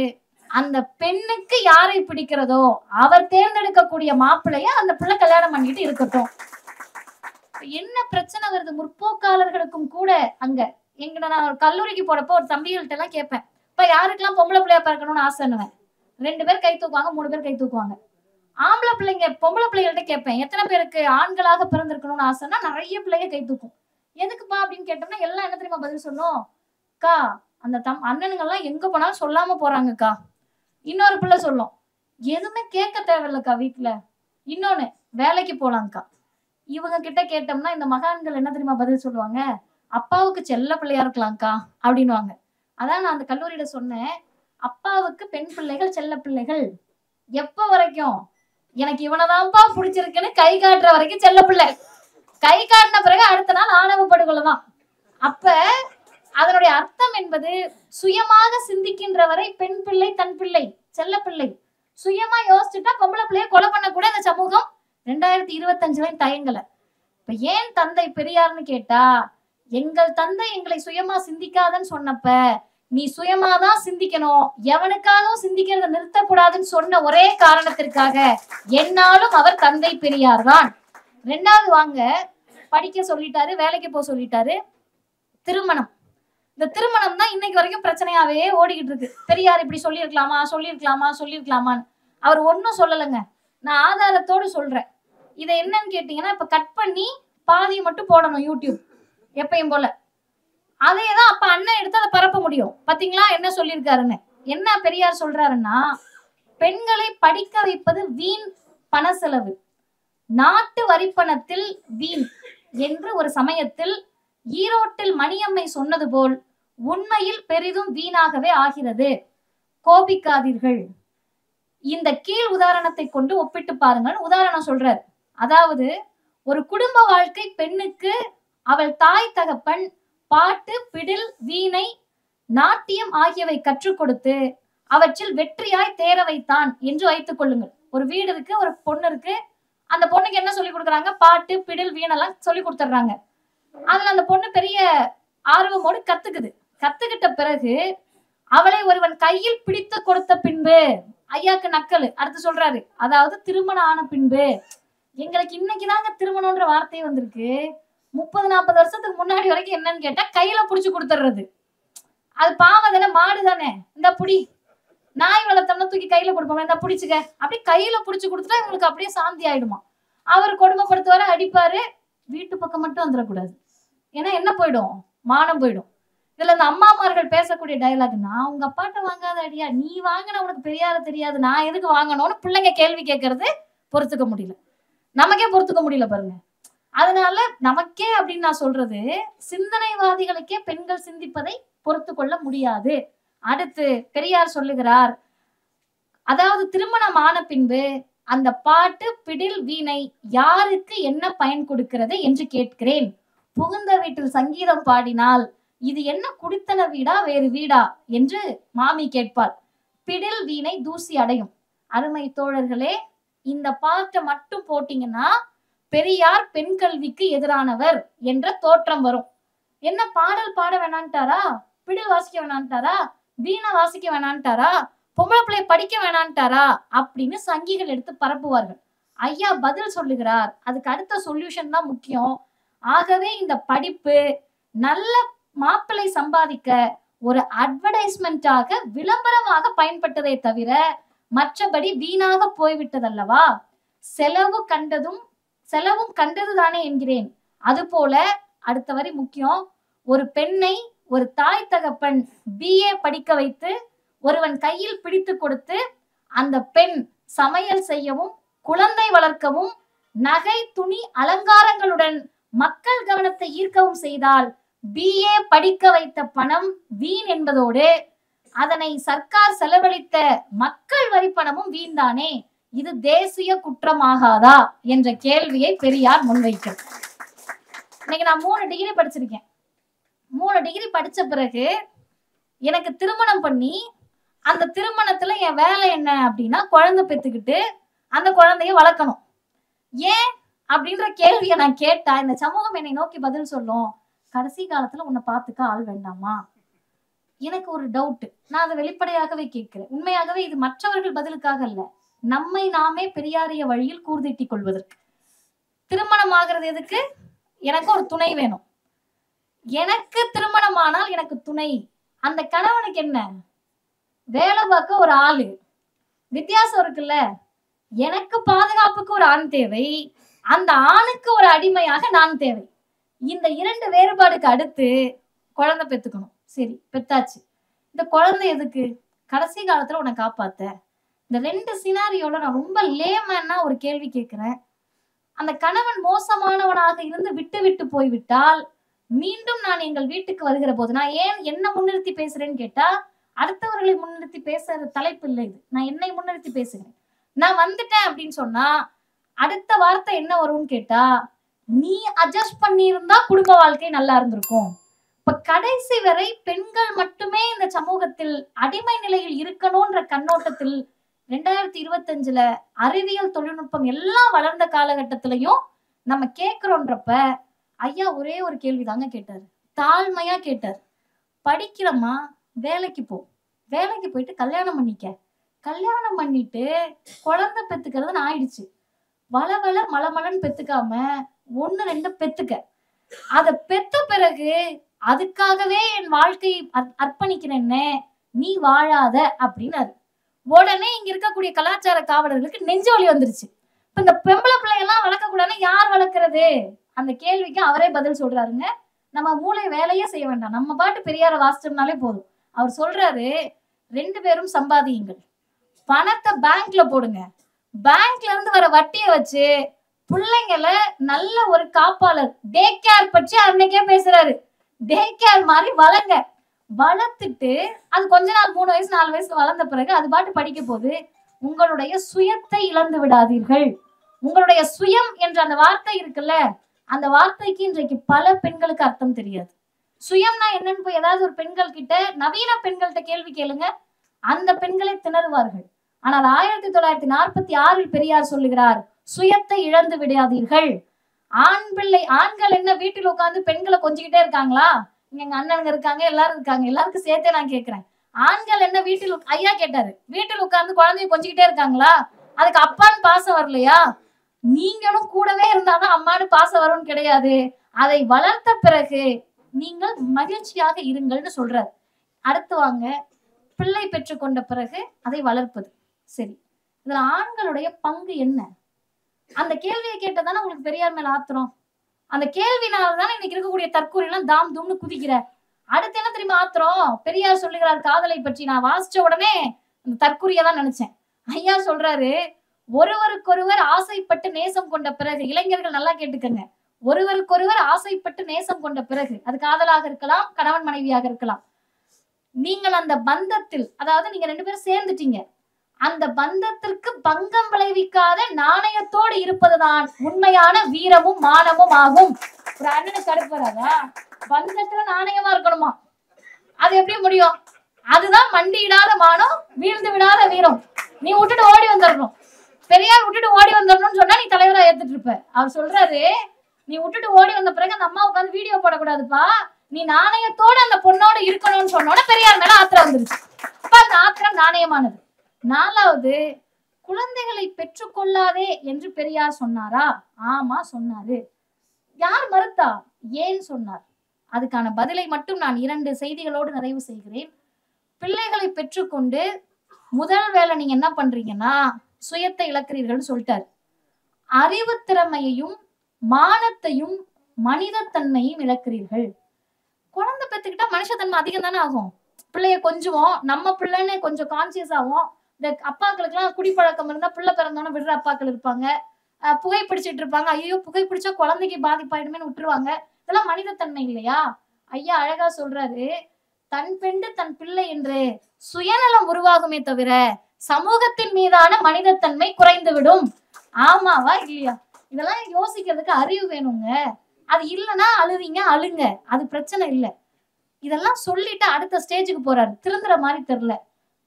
அந்த பெண்ணுக்கு யாரை பிடிக்கிறதோ அவர் தேர்ந்தெடுக்கக்கூடிய மாப்பிள்ளைய அந்த பிள்ளை கல்யாணம் பண்ணிட்டு இருக்கட்டும். என்ன பிரச்சனை வருது? முற்போக்காளர்களுக்கும் கூட அங்க எங்க நான் கல்லூரிக்கு போறப்போ ஒரு தம்பிகள்கிட்ட எல்லாம் கேட்பேன், இப்ப யாருக்கெல்லாம் பொம்பளை பிள்ளையா பிறக்கணும்னு ஆசைன்னுவேன். 2 பேர் கை தூக்குவாங்க, 3 பேர் கை தூக்குவாங்க. ஆம்பளை பிள்ளைங்க பொம்பளை பிள்ளைகள்ட்ட கேட்பேன், எத்தனை பேருக்கு ஆண்களாக பிறந்திருக்கணும்னு ஆசைன்னா நிறைய பிள்ளைங்க கை தூக்கும். எதுக்குப்பா அப்படின்னு கேட்டோம்னா எல்லாம் என்ன தெரியுமா பதில் சொன்னோம்? அக்கா, அந்த அண்ணனுங்கெல்லாம் எங்க போனாலும் சொல்லாம போறாங்கக்கா. இன்னொரு பிள்ளை சொல்லும், எதுவுமே கேட்க தேவையில்லக்கா வீட்டுல. இன்னொன்னு, வேலைக்கு போலாம்க்கா. இவங்க கிட்ட கேட்டோம்னா இந்த மகான்கள் என்ன தெரியுமா பதில் சொல்லுவாங்க? அப்பாவுக்கு செல்ல பிள்ளையா இருக்கலாம்க்கா அப்படின்னுவாங்க. அதான் நான் அந்த கல்லூரியில சொன்னேன், அப்பாவுக்கு பெண் பிள்ளைகள் செல்ல பிள்ளைகள். எப்ப வரைக்கும்? எனக்கு இவனதான்ப்பா பிடிச்சிருக்குன்னு கை காட்டுற வரைக்கும் செல்ல பிள்ளை. கை காட்டின பிறகு அடுத்த நாள் ஆணவ படுகொலைதான். அப்ப அதனுடைய அர்த்தம் என்பது சுயமாக சிந்திக்கின்ற வரை பெண் பிள்ளை, தன் பிள்ளை, செல்ல பிள்ளை. சுயமா யோசிச்சுட்டா பொம்பளை பிள்ளைய கொலை பண்ண கூட இந்த சமூகம் 2025 தயங்கல. இப்ப ஏன் தந்தை பெரியார்னு கேட்டா, எங்கள் தந்தை எங்களை சுயமா சிந்திக்காதன்னு சொன்னப்ப நீ சுயமாதான் சிந்திக்கணும், எவனுக்காகவும் சிந்திக்கிறத நிறுத்தக்கூடாதுன்னு சொன்ன ஒரே காரணத்திற்காக என்னாலும் அவர் தந்தை பெரியார் தான். 2வது வாங்க, படிக்க சொல்லிட்டாரு, வேலைக்கு போக சொல்லிட்டாரு. திருமணம், இந்த திருமணம் தான் இன்னைக்கு வரைக்கும் பிரச்சனையாவே ஓடிக்கிட்டு இருக்கு. பெரியார் இப்படி சொல்லியிருக்கலாமான்னு அவர் ஒன்னும் சொல்லலைங்க. நான் ஆதாரத்தோடு சொல்றேன். இதை என்னன்னு கேட்டீங்கன்னா, இப்ப கட் பண்ணி பாதி மட்டும் போடணும் யூடியூப் எப்பயும் போல. அதையேதான் அப்ப அண்ணன் எடுத்து அதை பரப்ப முடியும். பாத்தீங்களா என்ன சொல்லியிருக்காருன்னு? என்ன பெரியார் சொல்றாருன்னா, பெண்களை படிக்க வைப்பது வீண் பண செலவு, நாட்டு வரிப்பணத்தில் வீண் என்று ஒரு சமயத்தில் ஈரோட்டில் மணியம்மை சொன்னது போல் உண்மையில் பெரிதும் வீணாகவே ஆகிறது. கோபிக்காதீர்கள். இந்த கீழ் உதாரணத்தை கொண்டு ஒப்பிட்டு பாருங்கள். உதாரணம் சொல்றார். அதாவது ஒரு குடும்ப வாழ்க்கை பெண்ணுக்கு அவள் தாய் தகப்பன் பாட்டு, பிடில், வீணை, நாட்டியம் ஆகியவை கற்றுக் கொடுத்து அவற்றில் வெற்றியாய் தேர வைத்தான் என்று வைத்துக் கொள்ளுங்கள். ஒரு வீடு இருக்கு, ஒரு பொண்ணு இருக்கு. அந்த பொண்ணுக்கு என்ன சொல்லி கொடுக்குறாங்க? பாட்டு, பிடில், வீணெல்லாம் சொல்லி கொடுத்துட்றாங்க. அதுல அந்த பொண்ணு பெரிய ஆர்வமோடு கத்துக்கிட்ட பிறகு அவளை ஒருவன் கையில் பிடித்து கொடுத்த பின்பு, ஐயாக்கு நக்கல் அடுத்து சொல்றாரு, அதாவது திருமணம் ஆன பின்பு. எங்களுக்கு இன்னைக்குதாங்க திருமணம்ன்ற வார்த்தையே வந்திருக்கு. 30-40 வருஷத்துக்கு முன்னாடி வரைக்கும் என்னன்னு கேட்டா கையில புடிச்சு கொடுத்துடுறது. அது பாவம் தானே, மாடு தானே, இந்த புடி. நாய் வளர்த்தோம்னா தூக்கி கையில கொடுப்போம், இந்த புடிச்சுக்க. அப்படியே கையில புடிச்சு கொடுத்துட்டா இவங்களுக்கு அப்படியே சாந்தி ஆயிடுமா. அவர் கொடுமைப்படுத்துவாரு, அடிப்பாரு. வீட்டு பக்கம் மட்டும் வந்துடக்கூடாது. ஏன்னா என்ன போயிடும்? மானம் போயிடும். இதுல இந்த அம்மாமார்கள் பேசக்கூடிய டயலாக், நான் உங்க அப்பாட்ட வாங்காத அடியா, நீ வாங்கின உனக்கு பெரியார தெரியாது, நான் எதுக்கு வாங்கணும்னு பிள்ளைங்க கேள்வி கேட்கறது பொறுத்துக்க முடியல. நமக்கே பொறுத்துக்க முடியல பாருங்க. அதனால நமக்கே அப்படின்னு நான் சொல்றது, சிந்தனைவாதிகளுக்கே பெண்கள் சிந்திப்பதை பொறுத்து கொள்ள முடியாது. அடுத்து பெரியார் சொல்லுகிறார், அதாவது திருமணம் ஆன பின்பு அந்த பாட்டு, பிடில், வீணை யாருக்கு என்ன பயன் கொடுக்கிறது என்று கேட்கிறேன். புகுந்த வீட்டில் சங்கீதம் பாடினால் இது என்ன குடித்தன வீடா வேறு வீடா என்று மாமி கேட்பாள். பிடில், வீணை தூசி அடையும். அருமை தோழர்களே, இந்த பாட்டை மட்டும் போட்டீங்கன்னா பெரியார் பெண் கல்விக்கு எதிரானவர் என்ற தோற்றம் வரும். என்ன பாடல் பாட வேணான்ட்டாரா, பிடில் வாசிக்க வேணான்ட்டாரா, வீணை வாசிக்க வேணான்ட்டாரா, பொம்பளை பிள்ளை படிக்க வேணான்ட்டாரா அப்படின்னு சங்கிகள் எடுத்து பரப்புவார்கள். ஐயா பதில் சொல்லுகிறார், அதுக்கு அடுத்த சொல்யூஷன் தான் முக்கியம். ஆகவே இந்த படிப்பு நல்ல மாப்பிள்ளை சம்பாதிக்க ஒரு அட்வர்டைஸ்மெண்டாக விளம்பரமாக பயன்பட்டதை தவிர மற்றபடி வீணாக போய்விட்டதல்லவா. செலவும் கண்டது தானே என்கிறேன். அது போல அடுத்த வரி முக்கியம். ஒரு பெண்ணை ஒரு தாய் தகப்பன் BA படிக்க வைத்து ஒருவன் கையில் பிடித்து கொடுத்து அந்த பெண் சமையல் செய்யவும் குழந்தை வளர்க்கவும் நகை துணி அலங்காரங்களுடன் மக்கள் கவனத்தை ஈர்க்கவும் செய்தால் BA படிக்க வைத்த பணம் வீண் என்பதோடு அதனை சர்க்கார் செலவழித்த மக்கள் வரி பணமும் வீண்தானே. இது தேசிய குற்றமாகாதா என்ற கேள்வியை பெரியார் முன்வைக்கிறார். இன்னைக்கு நான் 3 டிகிரி படிச்சிருக்கேன். 3 டிகிரி படிச்ச பிறகு எனக்கு திருமணம் பண்ணி அந்த திருமணத்துல என் வேலை என்ன அப்படின்னா குழந்தை பெத்துக்கிட்டு அந்த குழந்தைய வளர்க்கணும். ஏன் அப்படின்ற கேள்வியை நான் கேட்டா இந்த சமூகம் என்னை நோக்கி பதில் சொல்லும், கடைசி காலத்துல உன்னை பார்த்துக்க ஆள் வேண்டாமா. எனக்கு ஒரு டவுட், நான் அதை வெளிப்படையாகவே கேட்கிறேன். உண்மையாகவே இது மற்றவர்கள் பதிலுக்காக அல்ல, நம்மை நாமே பெரியாரிய வழியில் கூர்தீட்டிக் கொள்வதற்கு. திருமணம் ஆகிறது எதுக்கு? எனக்கு ஒரு துணை வேணும். எனக்கு திருமணமானால் எனக்கு துணை. அந்த கணவனுக்கு என்ன? வேலை பார்க்க ஒரு ஆளு. வித்தியாசம் இருக்குல்ல. எனக்கு பாதுகாப்புக்கு ஒரு ஆண் தேவை, அந்த ஆணுக்கு ஒரு அடிமையாக நான் தேவை. இந்த 2 வேறுபாடுக்கு அடுத்து குழந்தை பெத்துக்கணும். சரி, பெத்தாச்சு. இந்த குழந்தை எதுக்கு? கடைசி காலத்துல உன்னை காப்பாத்த. இந்த 2 சினாரியோல நான் ரொம்ப லேமன்னா ஒரு கேள்வி கேட்கிறேன். அந்த கணவன் மோசமானவனாக இருந்து விட்டு போய்விட்டால் மீண்டும் நான் எங்கள் வீட்டுக்கு வருகிற போது, நான் ஏன் என்ன முன்னிறுத்தி பேசுறேன்னு கேட்டா, அடுத்தவர்களை முன்னிறுத்தி பேசுற தலைப்பு இல்லை இது. நான் என்னை முன்னிறுத்தி பேசுகிறேன். நான் வந்துட்டேன் அப்படின்னு சொன்னா அடுத்த வார்த்தை என்ன வரும்னு கேட்டா, நீ அட்ஜஸ்ட் பண்ணியிருந்தா குடும்ப வாழ்க்கை நல்லா இருந்திருக்கும். இப்ப கடைசி வரை பெண்கள் மட்டுமே இந்த சமூகத்தில் அடிமை நிலையில் இருக்கணும்ன்ற கண்ணோட்டத்தில் 2025ல அறிவியல் தொழில்நுட்பம் எல்லாம் வளர்ந்த காலகட்டத்திலையும் நம்ம கேட்கிறோன்றப்ப ஐயா ஒரே ஒரு கேள்விதாங்க கேட்டாரு. தாழ்மையா கேட்டார். படிக்கிறமா, வேலைக்கு போ, வேலைக்கு போயிட்டு கல்யாணம் பண்ணிக்க, கல்யாணம் பண்ணிட்டு குழந்தை பெத்துக்கிறதுன்னு ஆயிடுச்சு. வளவள மலமலன்னு பெத்துக்காம 1 2 பெத்துக்க. அதை பெத்த பிறகு அதுக்காகவே என் வாழ்க்கையை அர்ப்பணிக்கிறேன்னு நீ வாழாத அப்படின்னாரு. உடனே இங்க இருக்கக்கூடிய கலாச்சார காவலர்களுக்கு நெஞ்சு வலி வந்துருச்சு. இப்ப இந்த பெம்பளை பிள்ளையெல்லாம் வளர்க்க கூடாதுன்னு யார் வளர்க்கறது? அந்த கேள்விக்கு அவரே பதில் சொல்றாருங்க. நம்ம மூளை வேலையே செய்ய வேண்டாம், நம்ம பாட்டு பெரியார வாசிச்சோம்னாலே போதும். அவர் சொல்றாரு, 2 பேரும் சம்பாதியுங்கள், பணத்தை பேங்க்ல போடுங்க, பேங்க்ல இருந்து வர வட்டியை வச்சு பிள்ளைங்களை நல்ல ஒரு காப்பாளர் டே கேர் பற்றி அன்னைக்கே பேசுறாரு. டே கேர் மாதிரி வளங்க, வளர்த்துட்டு அது கொஞ்ச நாள் 3 வயசு 4 வயசு வளர்ந்த பிறகு அது பாட்டு படிக்க போது. உங்களுடைய சுயத்தை இழந்து விடாதீர்கள். உங்களுடைய சுயம் என்ற அந்த வார்த்தை இருக்குல்ல, அந்த வார்த்தைக்கு இன்றைக்கு பல பெண்களுக்கு அர்த்தம் தெரியாது. சுயம்னா என்னன்னு போய் ஏதாவது ஒரு பெண்கள் கிட்ட, நவீன பெண்கள்கிட்ட கேள்வி கேளுங்க, அந்த பெண்களை திணறுவார்கள். ஆனால் 1946 பெரியார் சொல்லுகிறார், சுயத்தை இழந்து விடாதீர்கள். ஆண்கள் என்ன வீட்டில் உட்கார்ந்து பெண்களை கொஞ்சிக்கிட்டே இருக்காங்களா? எங்க அண்ணனுங்க இருக்காங்க, எல்லாரும் இருக்காங்க, எல்லாருக்கும் சேர்த்தே நான் கேட்கிறேன். ஆண்கள் என்ன வீட்டில், ஐயா கேட்டாரு, வீட்டில் உட்கார்ந்து குழந்தைய கொஞ்சிக்கிட்டே இருக்காங்களா? அதுக்கு அப்பான்னு பாசம் வரலையா? நீங்களும் கூடவே இருந்தாதான் அம்மானு பாசம் வரும்னு கிடையாது. அதை வளர்த்த பிறகு நீங்கள் மகிழ்ச்சியாக இருங்கள்னு சொல்றாரு. அடுத்து வாங்க, பிள்ளை பெற்றுக்கொண்ட பிறகு அதை வளர்ப்பது. சரி, இதுல ஆண்களுடைய பங்கு என்ன? அந்த கேள்வியை கேட்டதானே உங்களுக்கு பெரியார் மேல ஆத்திரம். அந்த கேள்வினாலதானே இன்னைக்கு இருக்கக்கூடிய தற்கூரி எல்லாம் தாம் தும்னு குதிக்கிற. அடுத்து என்ன தெரியுமா ஆத்திரம்? பெரியார் சொல்லுகிறார் காதலை பற்றி. நான் வாசிச்ச உடனே அந்த தற்கூரியதான் நினைச்சேன். ஐயா சொல்றாரு, ஒருவருக்கொருவர் ஆசைப்பட்டு நேசம் கொண்ட பிறகு, இளைஞர்கள் நல்லா கேட்டுக்கங்க, ஒருவருக்கொருவர் ஆசைப்பட்டு நேசம் கொண்ட பிறகு, அது காதலாக இருக்கலாம், கணவன் மனைவியாக இருக்கலாம், நீங்கள் அந்த பந்தத்தில், அதாவது நீங்க 2 பேரும் சேர்ந்துட்டீங்க, அந்த பந்தத்திற்கு பங்கம் விளைவிக்காத நாணயத்தோடு இருப்பதுதான் உண்மையான வீரமும் மானமும் ஆகும். ஒரு அண்ணனுக்கு கடுப்பு வராதா? பந்தத்துல நாணயமா இருக்கணுமா? அது எப்படி முடியும்? அதுதான் மண்டியிடாத மானம், வீழ்ந்து விடாத வீரம். நீ விட்டுட்டு ஓடி வந்துடணும். பெரியார் விட்டுட்டு ஓடி வந்துடணும்னு சொன்னா நீ தலைவரா ஏத்துட்டு இருப்ப. அவர் சொல்றாரு, நீ விட்டுட்டு ஓடி வந்த பிறகு அந்த அம்மா உட்காந்து வீடியோ போடக்கூடாதுப்பா, நீ நாணயத்தோட அந்த பொண்ணோட இருக்கணும்னு சொன்னோட பெரியார் மேல ஆத்திரம் வந்துருச்சு. அப்ப அந்த ஆத்திரம் நாணயமானது. 4வது, குழந்தைகளை பெற்றுக்கொள்ளாதே என்று பெரியார் சொன்னாரா? ஆமா சொன்னாரு. யார் மறுத்தா? ஏன் சொன்னார்? அதுக்கான பதிலை மட்டும் நான் 2 செய்திகளோடு நிறைவு செய்கிறேன். பிள்ளைகளை பெற்றுக்கொண்டு முதல் வேலை நீங்க என்ன பண்றீங்கன்னா சுயத்தை இழக்கிறீர்கள்னு சொல்லிட்டாரு. அறிவு திறமையையும் மானத்தையும் மனிதத்தன்மையும் இழக்கிறீர்கள். குழந்தை பெற்றுக்கிட்டா மனுஷத்தன்மை அதிகம் தானே ஆகும். பிள்ளைய கொஞ்சுவோம், நம்ம பிள்ளைன்னு கொஞ்சம் கான்சியஸ் ஆகும். இந்த அப்பாக்களுக்கு எல்லாம் குடிப்பழக்கம் இருந்தா பிள்ளை பிறந்தோன்னு விடுற அப்பாக்கள் இருப்பாங்க. புகை பிடிச்சிட்டு இருப்பாங்க. ஐயோ புகை பிடிச்சா குழந்தைக்கு பாதிப்பாயிடுமேன்னு விட்டுருவாங்க. இதெல்லாம் மனிதத்தன்மை இல்லையா? ஐயா அழகா சொல்றாரு, தன் பெண்டு தன் பிள்ளை என்று சுயநலம் உருவாகுமே தவிர சமூகத்தின் மீதான மனிதத்தன்மை குறைந்து விடும். ஆமாவா இல்லையா? இதெல்லாம் யோசிக்கிறதுக்கு அறிவு வேணுங்க. அது இல்லைன்னா அழுவீங்க, அழுங்க, அது பிரச்சனை இல்லை. இதெல்லாம் சொல்லிட்டு அடுத்த ஸ்டேஜுக்கு போறாரு. திருந்துற மாதிரி தெரியல.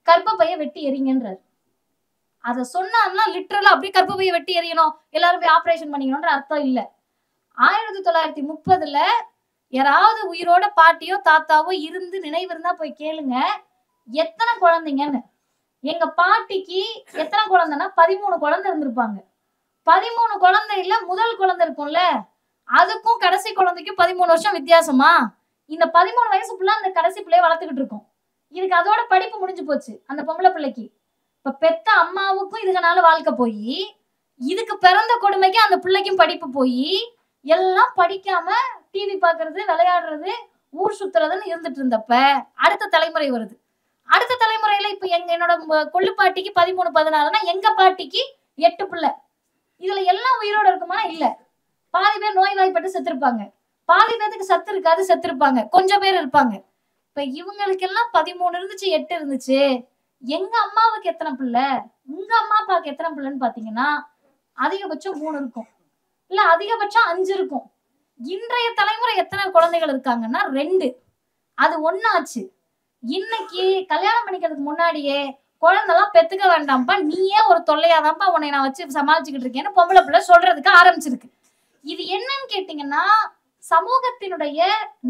கர்ப்பப்பையை வெட்டி எறிங்கன்றாரு. அதை சொன்னான்னா லிட்டரலா அப்படியே கர்ப்பப்பையை வெட்டி எறியணும், எல்லாரும் போய் ஆபரேஷன் பண்ணிக்கணும்ன்ற அர்த்தம் இல்லை. 1930 யாராவது உயிரோட பாட்டியோ தாத்தாவோ இருந்து நினைவு இருந்தா போய் கேளுங்க, எத்தனை குழந்தைங்கன்னு. எங்க பாட்டிக்கு எத்தனை குழந்தைன்னா 13 குழந்தை இருந்திருப்பாங்க. 13 குழந்தையில முதல் குழந்தை இருக்கும்ல, அதுக்கும் கடைசி குழந்தைக்கும் 13 வருஷம் வித்தியாசமா? இந்த 13 வயசு பிள்ளை அந்த கடைசி பிள்ளைய வளர்த்துக்கிட்டு இருக்கும். இதுக்கு அதோட படிப்பு முடிஞ்சு போச்சு அந்த பொம்பளை பிள்ளைக்கு. இப்ப பெத்த அம்மாவுக்கும் இதுக்குனால வாழ்க்கை போய், இதுக்கு பிறந்த கொடுமைக்கு அந்த பிள்ளைக்கும் படிப்பு போய், எல்லாம் படிக்காம டிவி பாக்குறது, விளையாடுறது, ஊர் சுத்துறதுன்னு இருந்துட்டு இருந்தப்ப அடுத்த தலைமுறை வருது. அடுத்த தலைமுறையில இப்ப என்னோட கொள்ளு பாட்டிக்கு 13 14னா எங்க பாட்டிக்கு 8 பிள்ளை. இதுல எல்லாம் உயிரோட இருக்குமா? இல்ல. பாதி பேர் நோய்வாய்ப்பட்டு செத்துருப்பாங்க, பாதி பேருக்கு சத்து இருக்காது செத்துருப்பாங்க, கொஞ்சம் பேர் இருப்பாங்க. இப்ப இவங்களுக்கு எல்லாம் 13 இருந்துச்சு, 8 இருந்துச்சு. எங்க அம்மாவுக்கு எத்தனை பிள்ளை, உங்க அம்மா அப்பாவுக்கு எத்தனை பிள்ளைன்னு பாத்தீங்கன்னா அதிகபட்சம் 3 இருக்கும், இல்ல அதிகபட்சம் 5 இருக்கும். இன்றைய தலைமுறை எத்தனை குழந்தைகள் இருக்காங்கன்னா 2. அது 1 ஆச்சு. இன்னைக்கு கல்யாணம் பண்ணிக்கிறதுக்கு முன்னாடியே குழந்தைலாம் பெத்துக்க வேண்டாம்ப்பா, நீயே ஒரு தொல்லையாதான்ப்பா உன்னை நான் வச்சு சமாளிச்சுக்கிட்டு இருக்கேன்னு பொம்பளை பிள்ளை சொல்றதுக்கு ஆரம்பிச்சிருக்கு. இது என்னன்னு கேட்டீங்கன்னா சமூகத்தினுடைய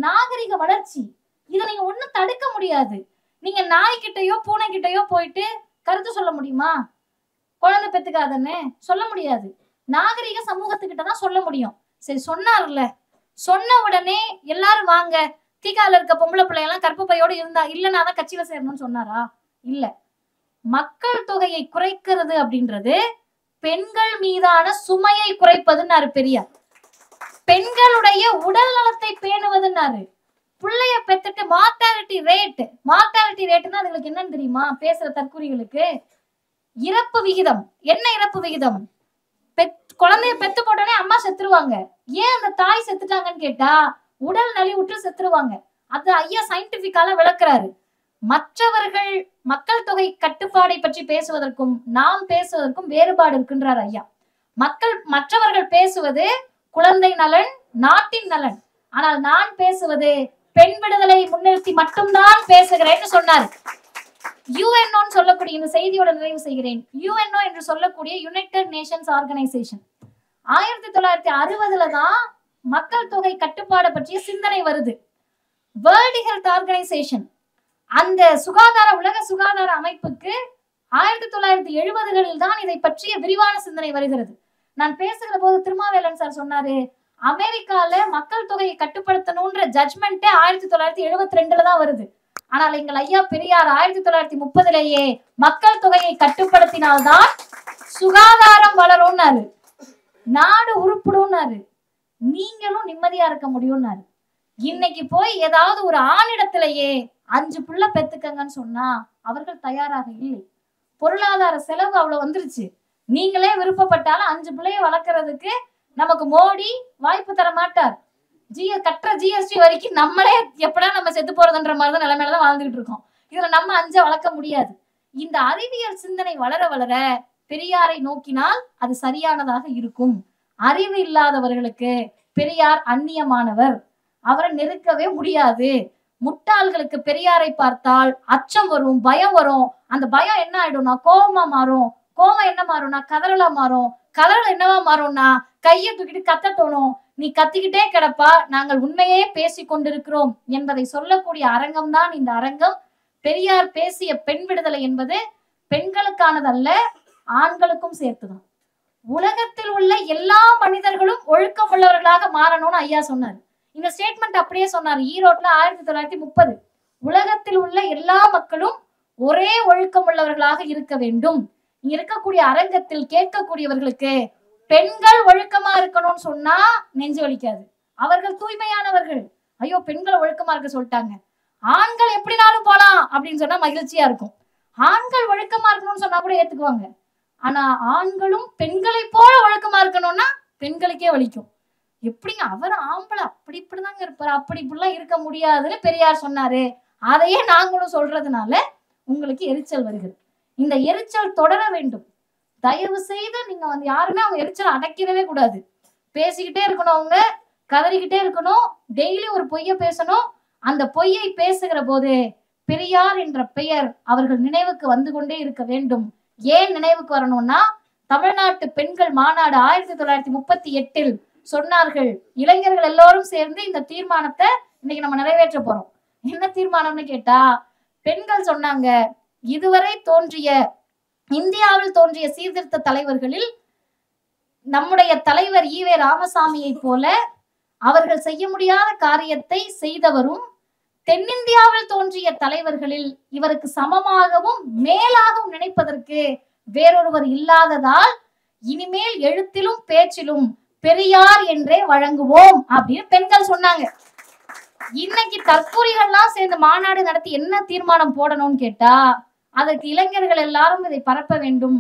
நாகரிக வளர்ச்சி. இதை நீங்க ஒண்ணும் தடுக்க முடியாது. நீங்க நாய்கிட்டயோ பூனைகிட்டயோ போயிட்டு கருத்து சொல்ல முடியுமா? குழந்தை பெத்துக்காதன்னு சொல்ல முடியாது. நாகரிக சமூகத்துக்கிட்ட தான் சொல்ல முடியும். சரி சொன்னார்ல, சொன்ன உடனே எல்லாரும் வாங்க, தீகால இருக்க பொம்பளை பிள்ளையெல்லாம் கற்பப்பையோடு இருந்தா இல்லைன்னா தான் கட்சியில சேரணும்னு சொன்னாரா? இல்ல. மக்கள் தொகையை குறைக்கிறது அப்படின்றது பெண்கள் மீதான சுமையை குறைப்பதுன்னாரு பெரியார். பெண்களுடைய உடல் நலத்தை பேணுவதுன்னாரு. பிள்ளைய பெத்துட்டு மார்டாலிட்டி ரேட்னா அதுங்களுக்கு என்னன்னு தெரியுமா? பேசுற தற்கூரிகளுக்கு இறப்பு விகிதம். என்ன இறப்பு விகிதம்? குழந்தைய பெத்து போட்டோடனே அம்மா செத்துருவாங்க. ஏன் அந்த தாய் செத்துட்டாங்கன்னு கேட்டா உடல் நலிவுற்று செத்துருவாங்க. அது ஐயா சயின்டிபிக்கால விளக்குறாரு. மற்றவர்கள் மக்கள் தொகை கட்டுப்பாடை பற்றி பேசுவதற்கும் நாம் பேசுவதற்கும் வேறுபாடு இருக்குன்றார் ஐயா. மற்றவர்கள் பேசுவது குழந்தை நலன், நாட்டின் நலன். ஆனால் நான் பேசுவது பெண் விடுதலை முன்னிறுத்தி மட்டும்தான் பேசுகிறேன்னு சொன்னார். யுஎன்ஓ சொல்லக்கூடிய இந்த செய்தியோட நிறைவு செய்கிறேன். யுஎன்ஓ என்று சொல்லக்கூடிய யுனைடெட் நேஷன்ஸ் ஆர்கனைசேஷன் 1960 தான் மக்கள் தொகை கட்டுப்பாடு பற்றிய சிந்தனை வருது. வேர்ல்டு ஹெல்த் ஆர்கனைசேஷன், அந்த உலக சுகாதார அமைப்புக்கு 1970களில் தான் இதை பற்றிய விரிவான சிந்தனை வருகிறது. நான் பேசுகிற போது திருமாவேலன் சார் சொன்னாரு, அமெரிக்கால மக்கள் தொகையை கட்டுப்படுத்தணும்ன்ற ஜட்மெண்ட் 1972 தான் வருது. ஆனால் எங்கள் ஐயா பெரியார் 1930 மக்கள் தொகையை கட்டுப்படுத்தினால்தான் சுகாதாரம் வளரும்னாரு, நாடு உருப்பிடும்னாரு, நீங்களும் நிம்மதியா இருக்க முடியும்னாரு. இன்னைக்கு போய் ஏதாவது ஒரு ஆணிடத்திலேயே 5 பிள்ளை பெத்துக்கங்கன்னு சொன்னா அவர்கள் தயாராக இல்லை. பொருளாதார செலவு அவ்வளவு வந்துருச்சு. நீங்களே விருப்பப்பட்டாலும் 5 பிள்ளைய வளர்க்கறதுக்கு நமக்கு மோடி வாய்ப்பு தர மாட்டார். கட்டுற ஜிஎஸ்டி வரைக்கும் நம்மளே எப்படா நம்ம செத்து போறதுன்ற மாதிரிதான் நிலைமையிலதான் வாழ்ந்துகிட்டு இருக்கோம். இதுல நம்ம 5 வளர்க்க முடியாது. இந்த அறிவியல் சிந்தனை வளர வளர பெரியாரை நோக்கினால் அது சரியானதாக இருக்கும். அறிவு இல்லாதவர்களுக்கு பெரியார் அந்நியமானவர், அவரை நெருக்கவே முடியாது. முட்டாள்களுக்கு பெரியாரை பார்த்தால் அச்சம் வரும், பயம் வரும். அந்த பயம் என்ன ஆயிடும்னா கோபமா மாறும். கோவம் என்ன மாறும்னா கதறலா மாறும். கதறல் என்னவா மாறும்னா கையை தூக்கிட்டு கத்த தோணும். நீ கத்திக்கிட்டே கிடப்பா, நாங்கள் உண்மையே பேசிக் கொண்டிருக்கிறோம் என்பதை சொல்லக்கூடிய அரங்கம் தான் இந்த அரங்கம். பெரியார் பேசிய பெண் விடுதலை என்பது பெண்களுக்கானதல்ல, ஆண்களுக்கும் சேர்த்துதான். உலகத்தில் உள்ள எல்லா மனிதர்களும் ஒழுக்கம் உள்ளவர்களாக மாறணும்னு ஐயா சொன்னார். இந்த ஸ்டேட்மெண்ட் அப்படியே சொன்னார் ஈரோட்ல 1930. உலகத்தில் உள்ள எல்லா மக்களும் ஒரே ஒழுக்கம் உள்ளவர்களாக இருக்க வேண்டும். இங்க இருக்கக்கூடிய அரங்கத்தில் கேட்கக்கூடியவர்களுக்கு பெண்கள் ஒழுக்கமா இருக்கணும்னு சொன்னா நெஞ்சு வலிக்காது. அவர்கள் தூய்மையானவர்கள். ஐயோ பெண்கள் ஒழுக்கமா இருக்க சொல்லிட்டாங்க, ஆண்கள் எப்படினாலும் போலாம் அப்படின்னு சொன்னா மகிழ்ச்சியா இருக்கும். ஆண்கள் ஒழுக்கமா இருக்கணும்னு சொன்னா கூட ஏத்துக்குவாங்க. ஆனா ஆண்களும் பெண்களை போல ஒழுக்கமா இருக்கணும்னா பெண்களுக்கே வலிக்கும். எப்படிங்க அவர் ஆம்பளை அப்படி இப்படிதாங்க இருப்பாரு, அப்படி இப்படிலாம் இருக்க முடியாதுன்னு பெரியார் சொன்னாரு. அதையே நாங்களும் சொல்றதுனால உங்களுக்கு எரிச்சல் வருகிறது. இந்த எரிச்சல் தொடர வேண்டும். தயவு செய்து நீங்க யாருமே அவங்க எரிச்சல் அடக்கிடவே கூடாது. பேசிக்கிட்டே இருக்கணும், அவங்க கதறிக்கிட்டே இருக்கணும், டெய்லி ஒரு பொய்யை பேசணும். அந்த பொய்யை பேசுகிற போது பெரியார் என்ற பெயர் அவர்கள் நினைவுக்கு வந்து கொண்டே இருக்க வேண்டும். ஏன் நினைவுக்கு வரணும்னா, தமிழ்நாட்டு பெண்கள் மாநாடு 1938 சொன்னார்கள். இளைஞர்கள் எல்லோரும் சேர்ந்து இந்த தீர்மானத்தை இன்னைக்கு நம்ம நிறைவேற்ற போறோம். என்ன தீர்மானம்னு கேட்டா, பெண்கள் சொன்னாங்க, இதுவரை தோன்றிய இந்தியாவில் தோன்றிய சீர்திருத்த தலைவர்களில் நம்முடைய தலைவர் ஈவே ராமசாமியை போல அவர்கள் செய்ய முடியாத காரியத்தை செய்தவரும், தென்னிந்தியாவில் தோன்றிய தலைவர்களில் இவருக்கு சமமாகவும் மேலாகவும் நினைப்பதற்கு வேறொருவர் இல்லாததால் இனிமேல் எழுத்திலும் பேச்சிலும் பெரியார் என்றே வழங்குவோம் அப்படின்னு பெண்கள் சொன்னாங்க. இன்னைக்கு தற்கூரிகள்லாம் சேர்ந்து மாநாடு நடத்தி என்ன தீர்மானம் போடணும்னு கேட்டா, அதற்கு இளைஞர்கள் எல்லாரும் இதை பரப்ப வேண்டும்.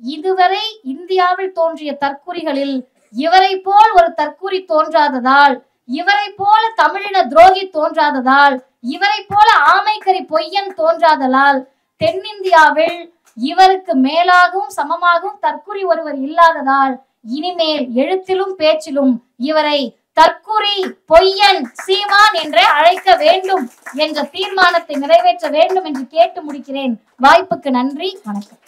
இதுவரை இந்தியாவில் தோன்றிய தற்கூரிகளில் இவரை போல் ஒரு தற்கூரி தோன்றாததால், இவரை போல தமிழின துரோகி தோன்றாததால், இவரை போல ஆமைக்கறி பொய்யன் தோன்றாததால், தென்னிந்தியாவில் இவருக்கு மேலாகவும் சமமாகவும் தற்கூரி ஒருவர் இல்லாததால் இனிமேல் எழுத்திலும் பேச்சிலும் இவரை தற்கூரி பொய்யன் சீமான் என்றே அழைக்க வேண்டும் என்ற தீர்மானத்தை நிறைவேற்ற வேண்டும் என்று கேட்டு முடிக்கிறேன். வாய்ப்புக்கு நன்றி, வணக்கம்.